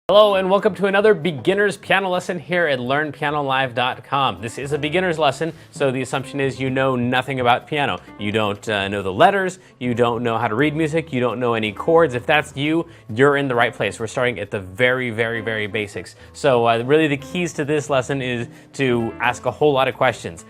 Hello and welcome to another beginner's piano lesson here at LearnPianoLive.com. This is a beginner's lesson, so the assumption is you know nothing about piano. You don't know the letters, you don't know how to read music, you don't know any chords. If that's you, you're in the right place. We're starting at the very basics. So really the keys to this lesson is to ask a whole lot of questions.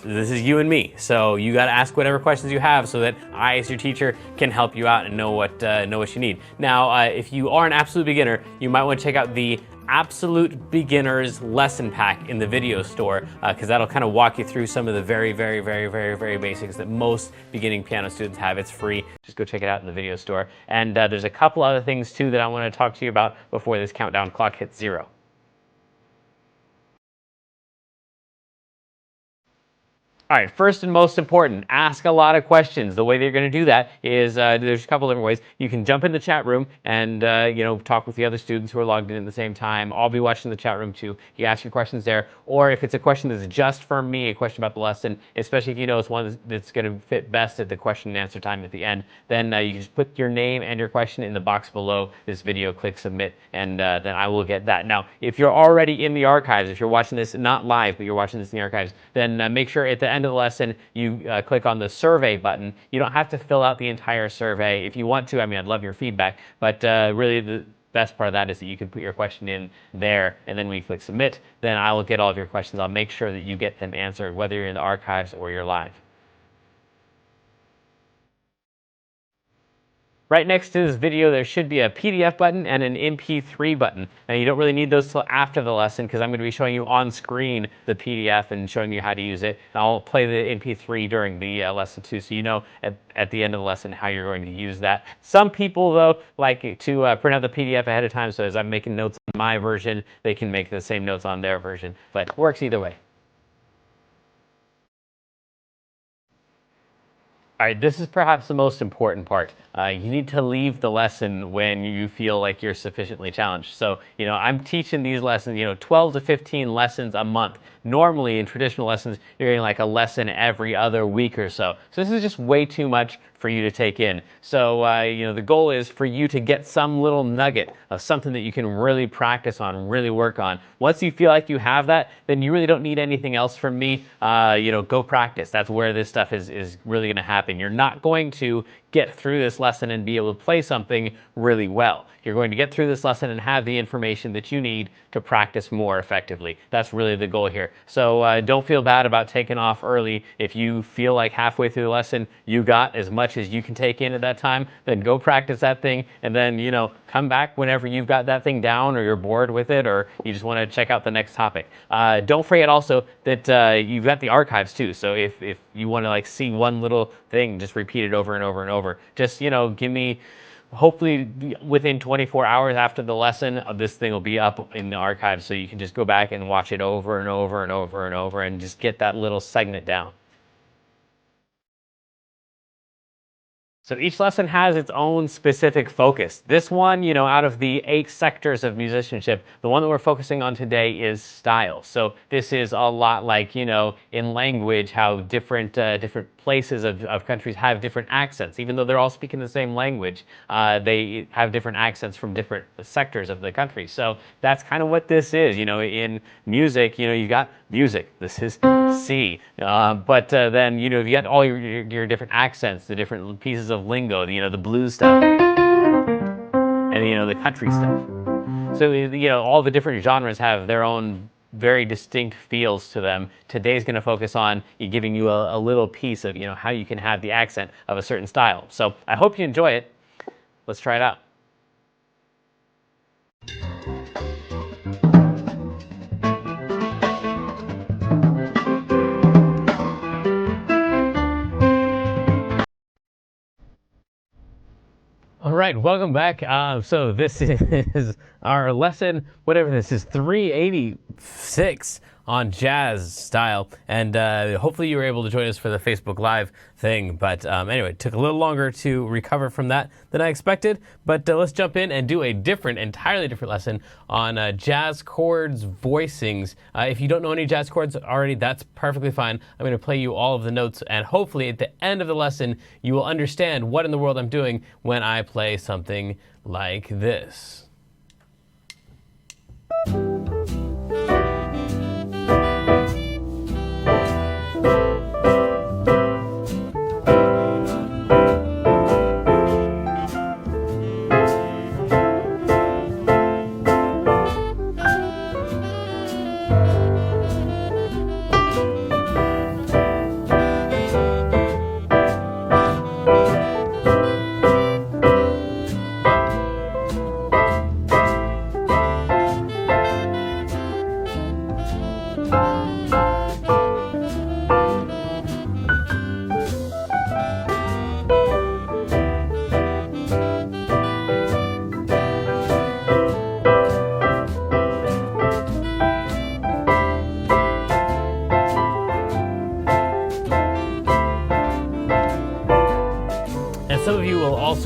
This is you and me, so you got to ask whatever questions you have so that I, as your teacher, can help you out and know what you need. Now, if you are an absolute beginner, you might want to check out the Absolute Beginners Lesson Pack in the video store, because that'll kind of walk you through some of the very basics that most beginning piano students have. It's free. Just go check it out in the video store. And there's a couple other things too that I want to talk to you about before this countdown clock hits 0. All right, first and most important, ask a lot of questions. The way that you're going to do that is there's a couple different ways. You can jump in the chat room and talk with the other students who are logged in at the same time. I'll be watching the chat room too. You ask your questions there, or if it's a question that's just for me, a question about the lesson, especially if you know it's one that's going to fit best at the question and answer time at the end, then you just put your name and your question in the box below this video, click submit, and then I will get that. Now, if you're already in the archives, if you're watching this not live, but you're watching this in the archives, then make sure at the end of the lesson you click on the survey button. You don't have to fill out the entire survey. If you want to, I mean, I'd love your feedback, but really the best part of that is that you can put your question in there, and then when you click submit, then I will get all of your questions. I'll make sure that you get them answered, whether you're in the archives or you're live. Right next to this video, there should be a PDF button and an MP3 button. Now, you don't really need those till after the lesson because I'm going to be showing you on screen the PDF and showing you how to use it. And I'll play the MP3 during the lesson too, so you know at the end of the lesson how you're going to use that. Some people, though, like to print out the PDF ahead of time, so as I'm making notes on my version, they can make the same notes on their version, but it works either way. All right, this is perhaps the most important part. You need to leave the lesson when you feel like you're sufficiently challenged. So, I'm teaching these lessons, 12 to 15 lessons a month. Normally, in traditional lessons, you're getting like a lesson every other week or so. So this is just way too much for you to take in. So, the goal is for you to get some little nugget of something that you can really practice on, really work on. Once you feel like you have that, then you really don't need anything else from me. Go practice. That's where this stuff is really going to happen. You're not going to get through this lesson and be able to play something really well. You're going to get through this lesson and have the information that you need to practice more effectively. That's really the goal here. So don't feel bad about taking off early. If you feel like halfway through the lesson you got as much as you can take in at that time, then go practice that thing, and then come back whenever you've got that thing down, or you're bored with it, or you just want to check out the next topic. Don't forget also that you've got the archives too. So if you want to see one little thing, just repeat it over and over and over. Just give me, hopefully within 24 hours after the lesson, this thing will be up in the archives, so you can just go back and watch it over and over and over and over and just get that little segment down. So each lesson has its own specific focus. This one, out of the 8 sectors of musicianship, the one that we're focusing on today is style. So this is a lot like, in language, how different places of countries have different accents. Even though they're all speaking the same language, they have different accents from different sectors of the country. So that's kind of what this is. In music, you got music. This is C. But then, you got all your different accents, the different pieces of lingo, the blues stuff, and the country stuff. So all the different genres have their own very distinct feels to them. Today's going to focus on giving you a little piece of how you can have the accent of a certain style. So I hope you enjoy it. Let's try it out. All right, welcome back. So this is our lesson, whatever this is, 386 on jazz style, and hopefully you were able to join us for the Facebook Live thing. But anyway, it took a little longer to recover from that than I expected. But let's jump in and do a entirely different lesson on jazz chords voicings. If you don't know any jazz chords already, that's perfectly fine. I'm going to play you all of the notes, and hopefully at the end of the lesson, you will understand what in the world I'm doing when I play something like this.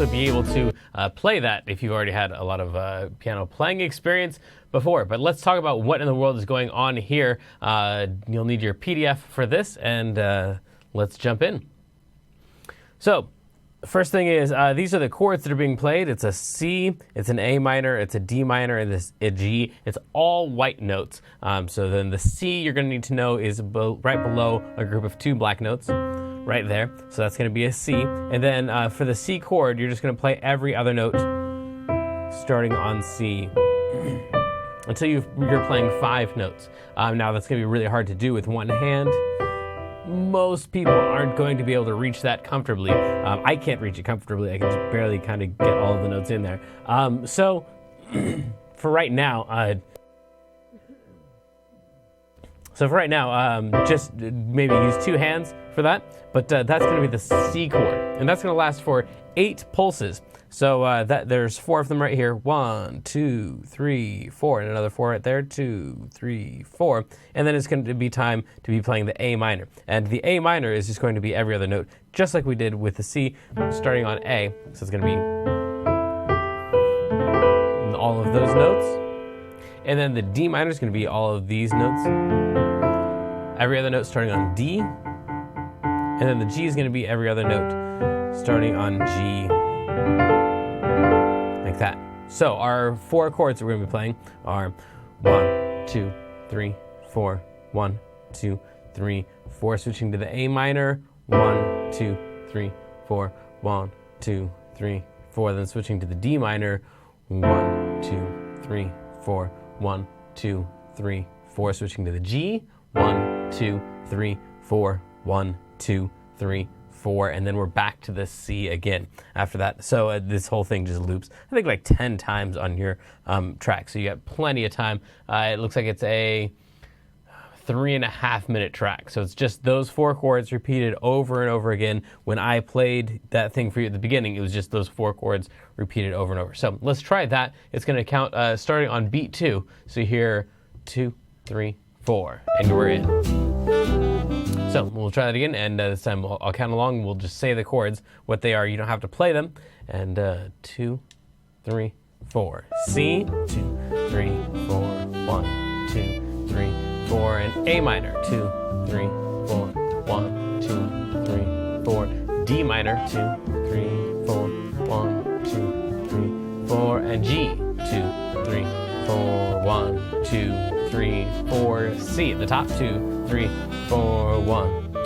also be able to play that if you've already had a lot of piano playing experience before. But let's talk about what in the world is going on here. You'll need your PDF for this, and let's jump in. So, first thing is, these are the chords that are being played. It's a C, it's an A minor, it's a D minor, and this a G. It's all white notes. So then the C you're going to need to know is right below a group of 2 black notes, right there. So that's going to be a C. And then for the C chord, you're just going to play every other note starting on C until you're playing 5 notes. Now that's going to be really hard to do with one hand. Most people aren't going to be able to reach that comfortably. I can't reach it comfortably. I can just barely kind of get all of the notes in there. So for right now, just maybe use 2 hands for that. But that's going to be the C chord, and that's going to last for 8 pulses. So there's 4 of them right here. 1, 2, 3, 4, and another 4 right there. 2, 3, 4, and then it's going to be time to be playing the A minor. And the A minor is just going to be every other note, just like we did with the C, starting on A. So it's going to be all of those notes, and then the D minor is going to be all of these notes. Every other note starting on D, and then the G is going to be every other note starting on G. Like that. So our 4 chords that we're going to be playing are 1, 2, 3, 4, 1, 2, 3, 4, switching to the A minor, 1, 2, 3, 4, 1, 2, 3, 4, then switching to the D minor, 1, 2, 3, 4, 1, 2, 3, 4, switching to the G, 1, 2, 3, 4, 1, 2, 3, 4, and then we're back to the C again after that. So this whole thing just loops, I think, like 10 times on your track. So you got plenty of time. It looks like it's a 3.5-minute track. So it's just those 4 chords repeated over and over again. When I played that thing for you at the beginning, it was just those 4 chords repeated over and over. So let's try that. It's going to count starting on beat 2. So you hear 2, 3, 4, and we're in. So we'll try that again, and this time I'll count along. We'll just say the chords, what they are. You don't have to play them. And 2, 3, 4. C, 2, 3, 4, 1, 2, 3, 4, and A minor, 2, 3, 4, 1, 2, 3, 4. D minor, 2, 3, 4, 1, 2, 3, 4, and G, 2, 3, 4, 1, 2, 3, 4. C at the top, 2, 3, 4, 1, 2,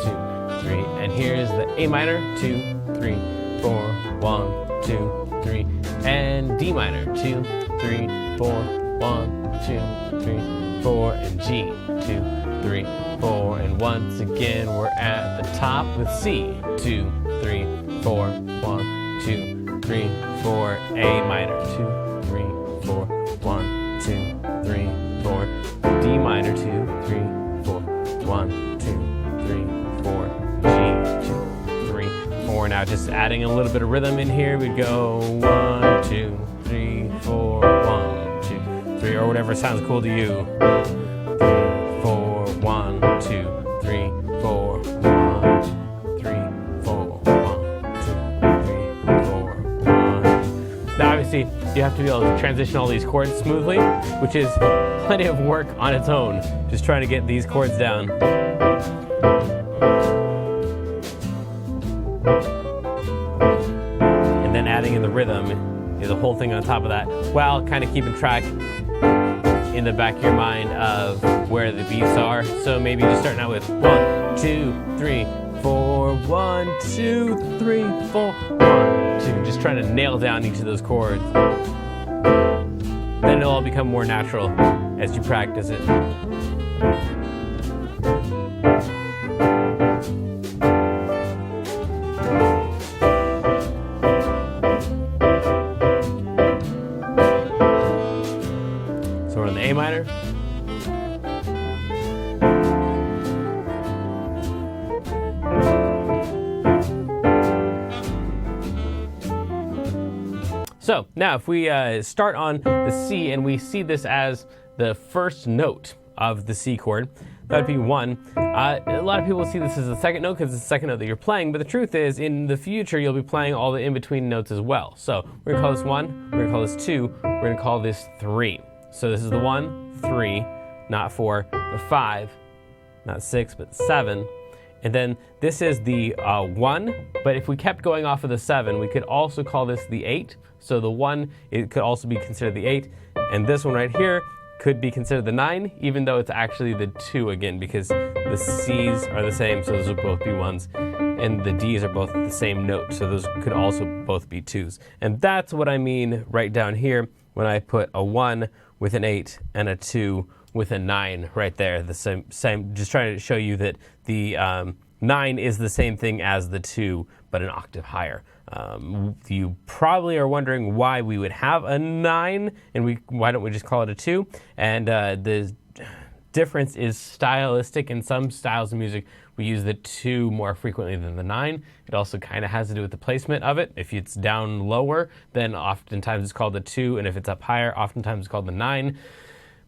3, and here's the A minor, 2, 3, 4, 1, 2, 3, and D minor, 2, 3, 4, 1, 2, 3, 4, and G, 2, 3, 4, and once again we're at the top with C, 2, 3, 4, 1, 2, 3, 4, A minor, 2, 3, 4, 1, 2, 3, 4, D minor, 2, 3, 4, 1, 2, 3, 4, G, 2, 3, 4. Now just adding a little bit of rhythm in here, we'd go 1, 2, 3, 4, 1, 2, 3, or whatever sounds cool to you. 3, 4, 1, 2, 3, 4, 1, 3, 4, 1, 2, 3, 4, 1. Now obviously you have to be able to transition all these chords smoothly, which is plenty of work on its own, just trying to get these chords down. And then adding in the rhythm is a whole thing on top of that, while kind of keeping track in the back of your mind of where the beats are. So maybe just starting out with 1, 2, 3, 4, 1, 2, 3, 4, 1, 2, just trying to nail down each of those chords. Then it'll all become more natural as you practice it. So we're on the A minor. So now if we start on the C and we see this as the first note of the C chord. That would be 1. A lot of people see this as the second note because it's the second note that you're playing, but the truth is, in the future, you'll be playing all the in-between notes as well. So we're going to call this 1, we're going to call this 2, we're going to call this 3. So this is the 1, 3, not 4, but 5, not 6, but 7. And then this is the 1, but if we kept going off of the 7, we could also call this the 8. So the 1, it could also be considered the 8, and this one right here could be considered the 9, even though it's actually the 2 again, because the C's are the same, so those would both be 1s, and the D's are both the same note, so those could also both be 2s. And that's what I mean right down here when I put a 1 with an 8 and a 2 with a 9 right there. The same, just trying to show you that the 9 is the same thing as the 2, but an octave higher. You probably are wondering why we would have a 9, and why don't we just call it a 2? And the difference is stylistic. In some styles of music, we use the 2 more frequently than the 9. It also kind of has to do with the placement of it. If it's down lower, then oftentimes it's called the 2, and if it's up higher, oftentimes it's called the 9.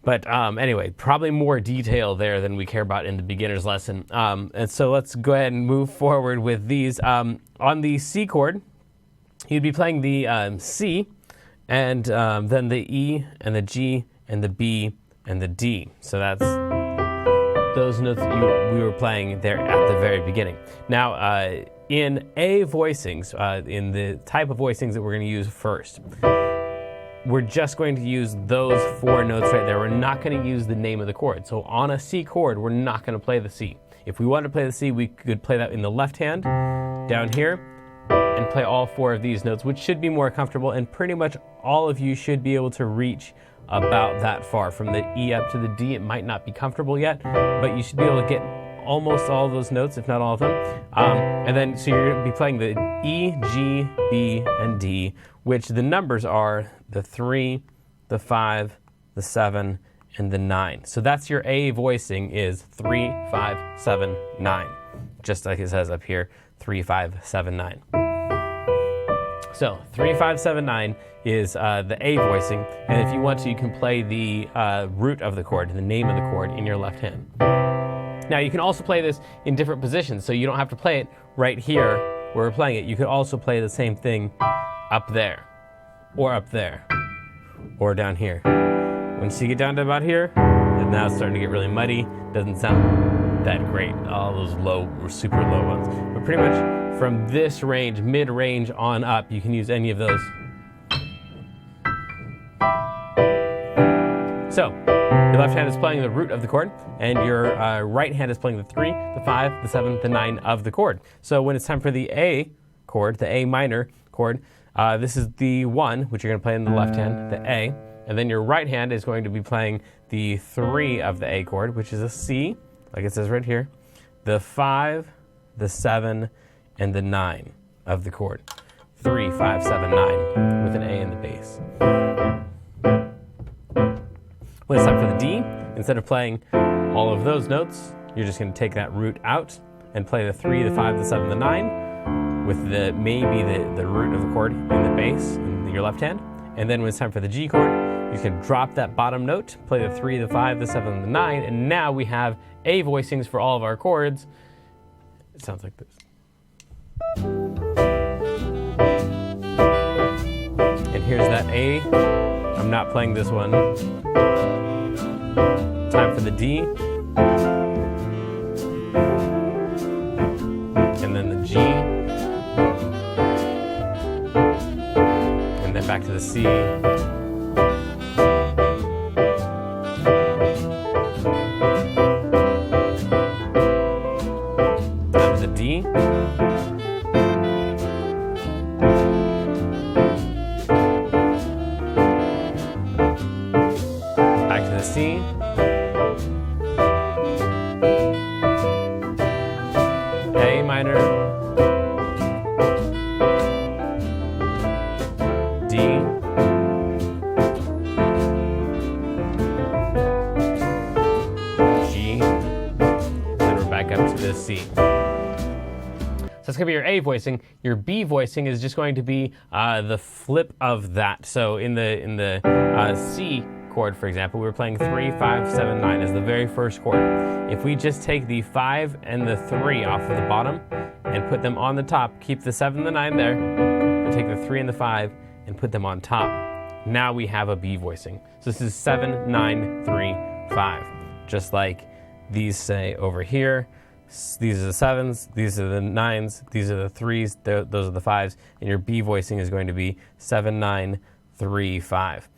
But anyway, probably more detail there than we care about in the beginner's lesson. And so let's go ahead and move forward with these. On the C chord, you'd be playing the C, and then the E, and the G, and the B, and the D. So that's those notes that we were playing there at the very beginning. Now, in A voicings, in the type of voicings that we're going to use first, we're just going to use those 4 notes right there. We're not going to use the name of the chord. So on a C chord, we're not going to play the C. If we wanted to play the C, we could play that in the left hand, down here, and play all 4 of these notes, which should be more comfortable, and pretty much all of you should be able to reach about that far. From the E up to the D, it might not be comfortable yet, but you should be able to get almost all of those notes, if not all of them. And then, so you're going to be playing the E, G, B, and D, which the numbers are the 3, the 5, the 7, and the 9. So that's your A voicing is 3, 5, 7, 9. Just like it says up here, 3, 5, 7, 9. So 3, 5, 7, 9 is the A voicing, and if you want to, you can play the root of the chord, the name of the chord, in your left hand. Now you can also play this in different positions, so you don't have to play it right here where we're playing it. You could also play the same thing up there, or down here. Once you get down to about here, and now it's starting to get really muddy, doesn't sound that great, all those low or super low ones. But pretty much from this range, mid-range on up, you can use any of those. So, your left hand is playing the root of the chord, and your right hand is playing the 3, the 5, the 7, the 9 of the chord. So when it's time for the A chord, the A minor chord, this is the 1, which you're going to play in the left hand, the A, and then your right hand is going to be playing the 3 of the A chord, which is a C, like it says right here, the 5, the 7, and the 9 of the chord. 3, 5, 7, 9 with an A in the bass. When it's time for the D, instead of playing all of those notes, you're just going to take that root out and play the 3, the 5, the 7, the 9 with maybe the root of the chord in the bass in your left hand. And then when it's time for the G chord, you can drop that bottom note, play the 3, the 5, the 7, and the 9, and now we have A voicings for all of our chords. It sounds like this. And here's that A. I'm not playing this one. Time for the D. And then the G. And then back to the C. Time for the D. Back to the C. A minor, D, G, then we're back up to the C. So that's going to be your A voicing. Your B voicing is just going to be the flip of that. So in the C chord, for example, we were playing 3, 5, 7, 9 as the very first chord. If we just take the 5 and the 3 off of the bottom and put them on the top, keep the 7 and the 9 there, and take the 3 and the 5 and put them on top. Now we have a B voicing. So this is 7, 9, 3, 5. Just like these say over here. These are the 7s, these are the 9s, these are the 3s, those are the 5s, and your B voicing is going to be 7, 9, 3, 5.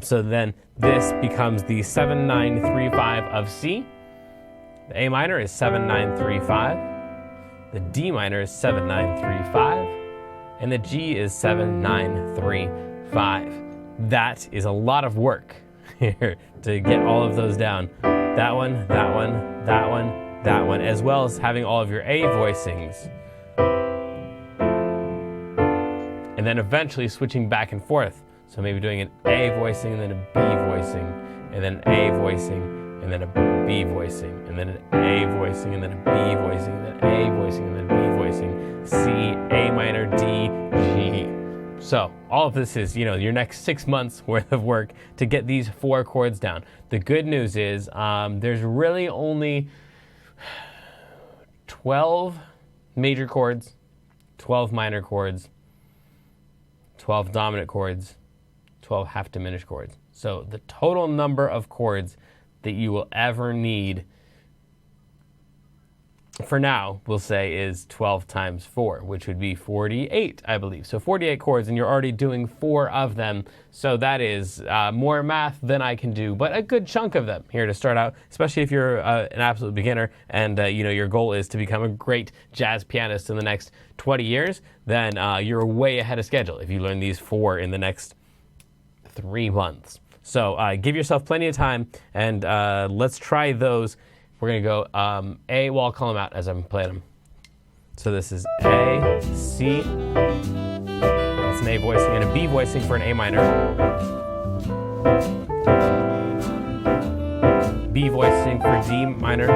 So then this becomes the 7, 9, 3, 5 of C. The A minor is 7, 9, 3, 5. The D minor is 7, 9, 3, 5. And the G is 7, 9, 3, 5. That is a lot of work here to get all of those down. That one, that one, that one, that one, as well as having all of your A voicings. And then eventually switching back and forth. So maybe doing an A voicing and then a B voicing, and then an A voicing, and then a B voicing, and then an A voicing, and then a B voicing, and then A voicing, and then B voicing, C, A minor, D, G. So all of this is, your next 6 months worth of work to get these 4 chords down. The good news is there's really only 12 major chords, 12 minor chords, 12 dominant chords, 12 half diminished chords. So the total number of chords that you will ever need for now, we'll say, is 12 times 4, which would be 48, I believe. So 48 chords, and you're already doing 4 of them. So that is more math than I can do, but a good chunk of them here to start out, especially if you're an absolute beginner and your goal is to become a great jazz pianist in the next 20 years, then you're way ahead of schedule if you learn these 4 in the next 3 months. So give yourself plenty of time, and let's try those. We're going to go A, well, I'll call them out as I'm playing them. So this is A, C, that's an A voicing, and a B voicing for an A minor. B voicing for D minor.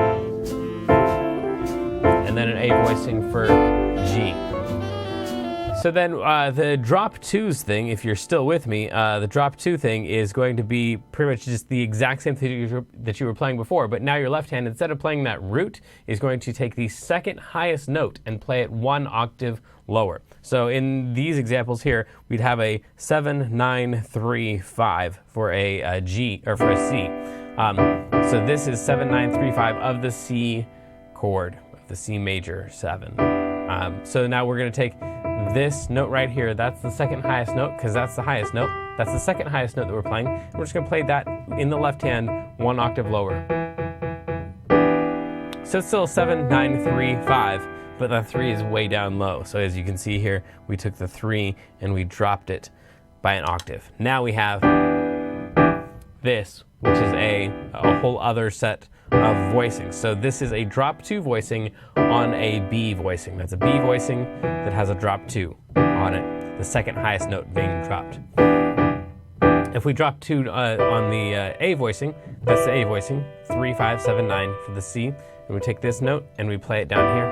And then an A voicing for G. So then the drop 2s thing, if you're still with me, the drop 2 thing is going to be pretty much just the exact same thing that you were playing before, but now your left hand, instead of playing that root, is going to take the second highest note and play it 1 octave lower. So in these examples here, we'd have a 7, 9, 3, 5 for a G, or for a C. So this is 7, 9, 3, 5 of the C chord, of the C major 7. So now we're going to take this note right here. That's the second highest note, because that's the highest note. That's the second highest note that we're playing. We're just going to play that in the left hand 1 octave lower. So it's still 7, 9, 3, 5, but the 3 is way down low. So as you can see here, we took the 3 and we dropped it by an octave. Now we have this, which is a whole other set of voicings. So this is a drop 2 voicing on a B voicing. That's a B voicing that has a drop 2 on it, the second highest note being dropped. If we drop 2 on the A voicing, that's the A voicing, 3, 5, 7, 9 for the C, and we take this note and we play it down here.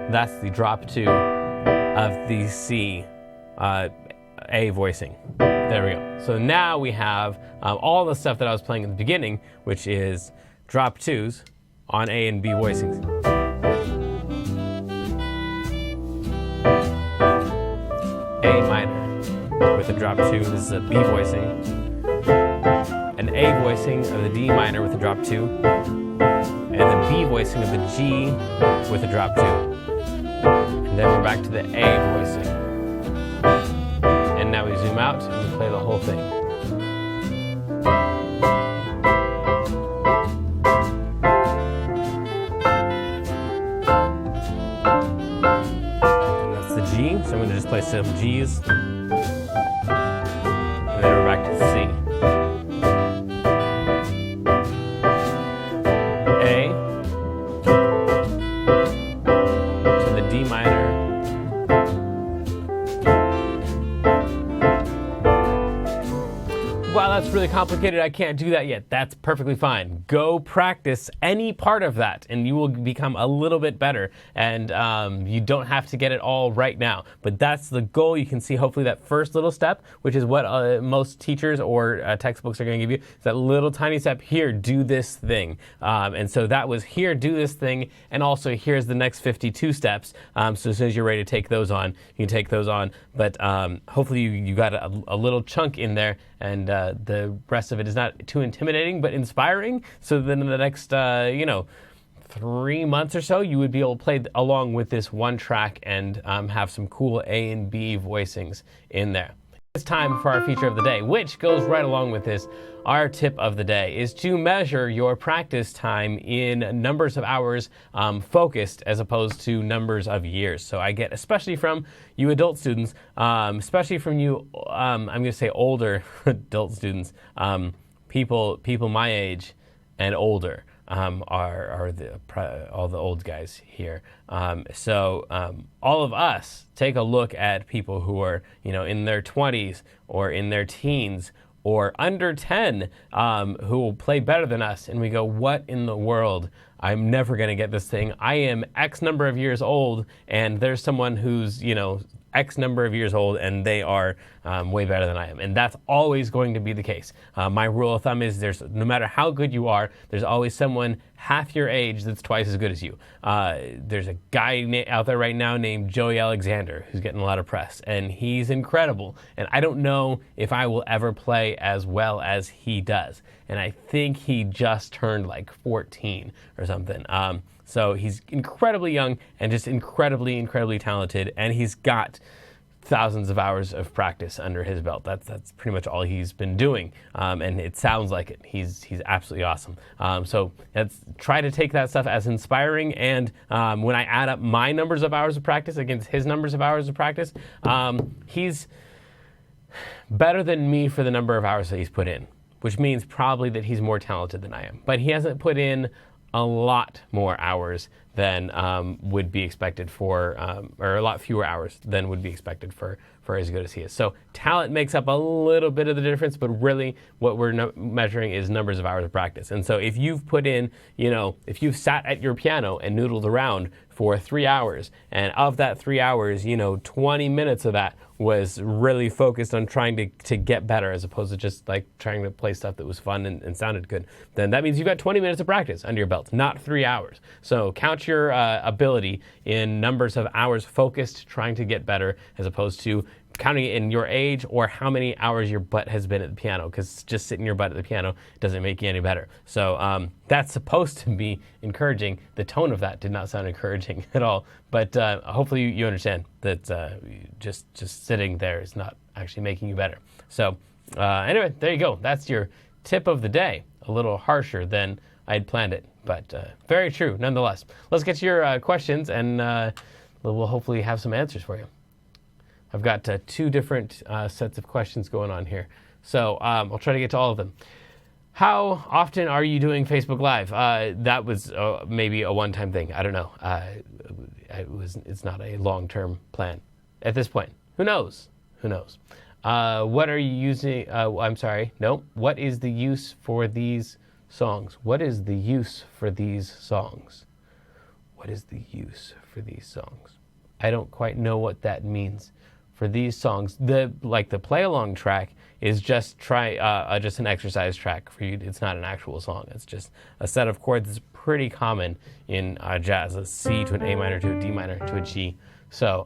That's the drop 2 of the C A voicing. There we go. So now we have all the stuff that I was playing at the beginning, which is drop 2s on A and B voicings. A minor with a drop 2, this is a B voicing. An A voicing of the D minor with a drop 2. And the B voicing of the G with a drop 2. And then we're back to the A voicing. And now we zoom out and we play the whole thing. G, so I'm going to just play some G's, and then we're back to C. A to the D minor, wow, that's really complicated, I can't do that yet. That's perfectly fine. Go practice any part of that and you will become a little bit better. And you don't have to get it all right now. But that's the goal. You can see hopefully that first little step, which is what most teachers or textbooks are going to give you, is that little tiny step here, do this thing. And so that was here, do this thing, and also here's the next 52 steps. So as soon as you're ready to take those on, you can take those on. But hopefully you got a little chunk in there, and the rest of it is not too intimidating, but inspiring. So then in the next, 3 months or so, you would be able to play along with this one track and have some cool A and B voicings in there. It's time for our feature of the day, which goes right along with this. Our tip of the day is to measure your practice time in numbers of hours focused as opposed to numbers of years. So I get, especially from you adult students, especially from you, I'm going to say older adult students, people my age and older. Are all the old guys here. So all of us take a look at people who are, in their 20s or in their teens or under 10 who will play better than us. And we go, what in the world? I'm never going to get this thing. I am X number of years old, and there's someone who's, X number of years old, and they are way better than I am. And that's always going to be the case. My rule of thumb is no matter how good you are, there's always someone half your age that's twice as good as you. There's a guy out there right now named Joey Alexander who's getting a lot of press, and he's incredible. And I don't know if I will ever play as well as he does. And I think he just turned like 14 or something. So he's incredibly young and just incredibly, incredibly talented, and he's got thousands of hours of practice under his belt. That's pretty much all he's been doing, and it sounds like it. He's absolutely awesome. So let's try to take that stuff as inspiring, and when I add up my numbers of hours of practice against his numbers of hours of practice, he's better than me for the number of hours that he's put in, which means probably that he's more talented than I am. But he hasn't put in a lot more hours than would be expected for, or a lot fewer hours than would be expected for as good as he is. So talent makes up a little bit of the difference, but really what we're measuring is numbers of hours of practice. And so if you've put in, if you've sat at your piano and noodled around for 3 hours, and of that 3 hours, 20 minutes of that was really focused on trying to get better as opposed to just like trying to play stuff that was fun and sounded good, then that means you've got 20 minutes of practice under your belt, not 3 hours. So count your ability in numbers of hours focused trying to get better as opposed to counting it in your age or how many hours your butt has been at the piano, because just sitting your butt at the piano doesn't make you any better. So that's supposed to be encouraging. The tone of that did not sound encouraging at all, but hopefully you understand that just sitting there is not actually making you better. So anyway, there you go. That's your tip of the day. A little harsher than I'd planned it, but very true nonetheless. Let's get to your questions, and we'll hopefully have some answers for you. I've got 2 different sets of questions going on here. So I'll try to get to all of them. How often are you doing Facebook Live? That was maybe a one-time thing. I don't know. It's not a long-term plan at this point. Who knows? What are you using? I'm sorry. No. What is the use for these songs? What is the use for these songs? What is the use for these songs? I don't quite know what that means. For these songs, the play-along track is just an exercise track for you. It's not an actual song. It's just a set of chords that's pretty common in jazz, a C to an A minor to a D minor to a G. So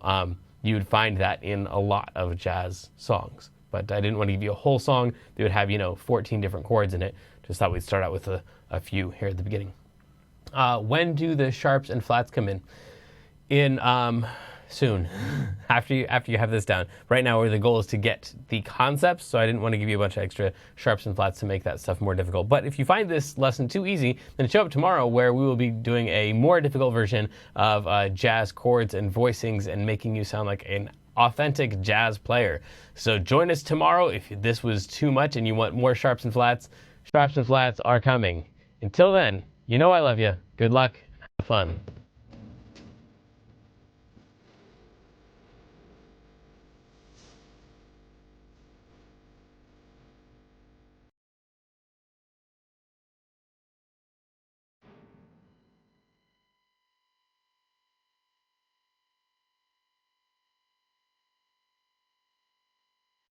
you would find that in a lot of jazz songs. But I didn't want to give you a whole song that would have 14 different chords in it. Just thought we'd start out with a few here at the beginning. When do the sharps and flats come in? Soon, after you have this down. Right now, where the goal is to get the concepts, so I didn't want to give you a bunch of extra sharps and flats to make that stuff more difficult. But if you find this lesson too easy, then show up tomorrow where we will be doing a more difficult version of jazz chords and voicings and making you sound like an authentic jazz player. So join us tomorrow. If this was too much and you want more sharps and flats are coming. Until then, I love you. Good luck. Have fun.